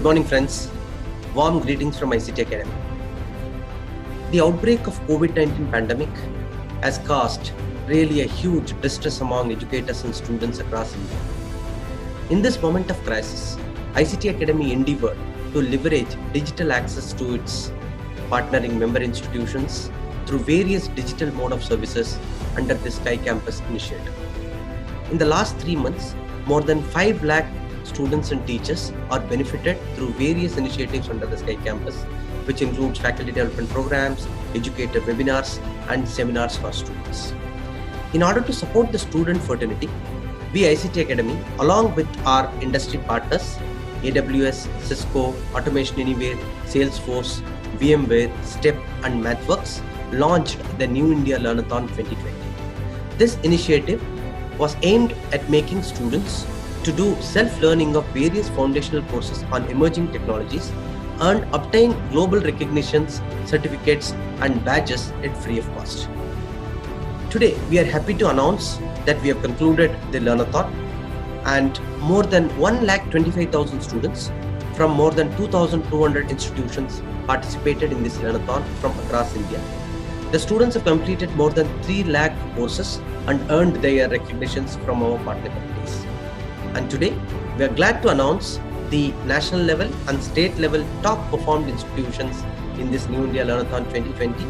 morning, friends. Warm greetings from ICT Academy. The outbreak of COVID-19 pandemic has caused really a huge distress among educators and students across India. In this moment of crisis, ICT Academy endeavored to leverage digital access to its partnering member institutions through various digital mode of services under the Sky Campus initiative. In the last 3 months, more than 5 lakh students and teachers are benefited through various initiatives under the Sky Campus, which includes faculty development programs, educator webinars, and seminars for students. In order to support the student fraternity, we ICT Academy, along with our industry partners, AWS, Cisco, Automation Anywhere, Salesforce, VMware, STEP, and MathWorks, launched the New India Learnathon 2020. This initiative was aimed at making students to do self-learning of various foundational courses on emerging technologies and obtain global recognitions, certificates, and badges at free of cost. Today, we are happy to announce that we have concluded the Learnathon, and more than 1,25,000 students from more than 2,200 institutions participated in this Learnathon from across India. The students have completed more than 3 lakh courses and earned their recognitions from our partner companies. And today, we are glad to announce the national level and state level top performed institutions in this New India Learnathon 2020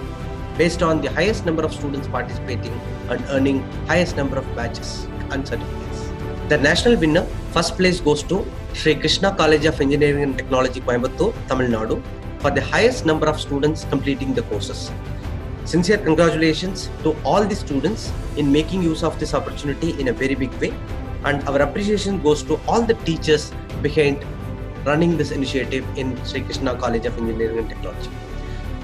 based on the highest number of students participating and earning highest number of badges and certificates. The national winner, first place goes to Sri Krishna College of Engineering and Technology, Coimbatore, Tamil Nadu, for the highest number of students completing the courses. Sincere congratulations to all the students in making use of this opportunity in a very big way, and our appreciation goes to all the teachers behind running this initiative in Sri Krishna College of Engineering and Technology.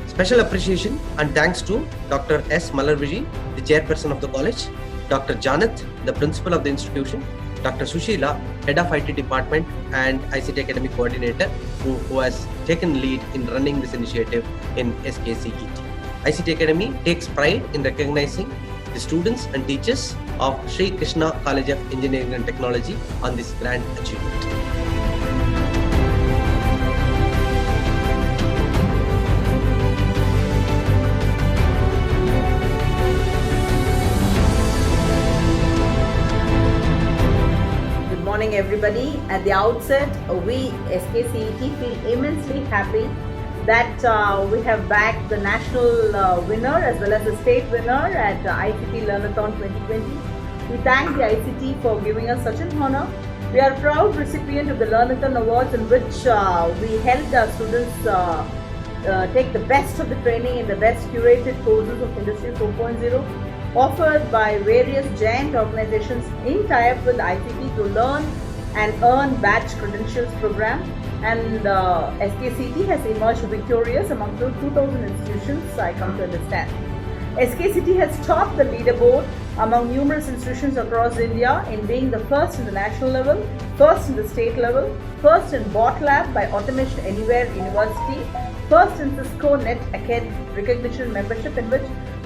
Special appreciation and thanks to Dr. S. Malarviji, the chairperson of the college, Dr. Janath, the principal of the institution, Dr. Sushila, head of IT department and ICT Academy coordinator, who has taken lead in running this initiative in SKCET. ICT Academy takes pride in recognizing the students and teachers of Sri Krishna College of Engineering and Technology on this grand achievement. Good morning, everybody. At the outset, we SKCET feel immensely happy that we have backed the national winner as well as the state winner at ICT Learnathon 2020. We thank the ICT for giving us such an honor. We are a proud recipient of the Learnathon Awards, in which we helped our students take the best of the training in the best curated courses of Industry 4.0 offered by various giant organizations in tie-up with ICT to learn and earn badge credentials program. And SKCET has emerged victorious among 2,000 institutions, I come to understand. SKCET has topped the leaderboard among numerous institutions across India in being the first in the national level, first in the state level, first in BOT Lab by Automation Anywhere University, first in Cisco Net Acad recognition membership, in which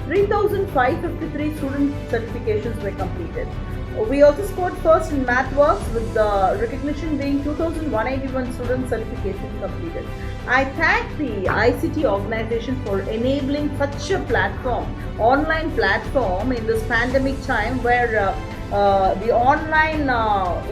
3,553 student certifications were completed. We also scored first in MathWorks, with the recognition being 2,181 student certifications completed. I thank the ICT organization for enabling such a platform, online platform, in this pandemic time where the online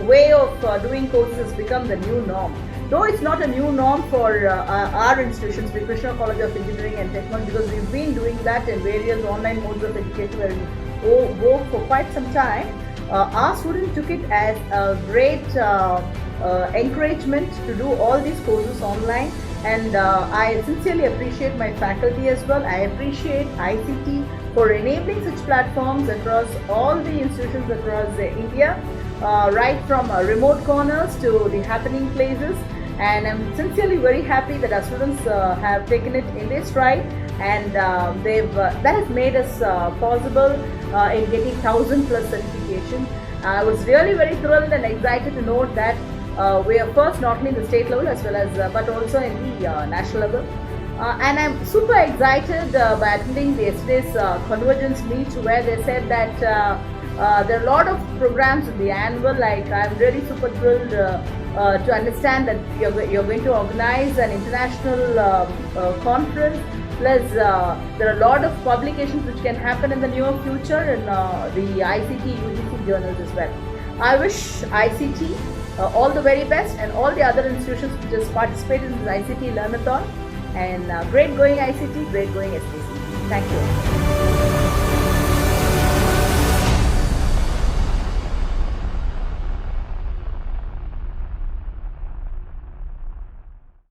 way of doing courses has become the new norm. Though it's not a new norm for our institutions, the Krishna College of Engineering and Technology, because we've been doing that in various online modes of education where we work for quite some time. Our students took it as a great encouragement to do all these courses online, and I sincerely appreciate my faculty as well. I appreciate ICT for enabling such platforms across all the institutions across India, right from remote corners to the happening places. And I'm sincerely very happy that our students have taken it in their stride, and that has made us possible in getting 1,000+ certification. I was really very thrilled and excited to note that we are first not only in the state level as well as but also in the national level. And I'm super excited by attending yesterday's Convergence meet, where they said that there are a lot of programs in the annual. Like, I'm really super thrilled to understand that you're going to organize an international conference. Plus, there are a lot of publications which can happen in the near future in the ICT UGC journals as well. I wish ICT all the very best, and all the other institutions which has participated in this ICT Learnathon. And great going ICT, great going SKC. Thank you.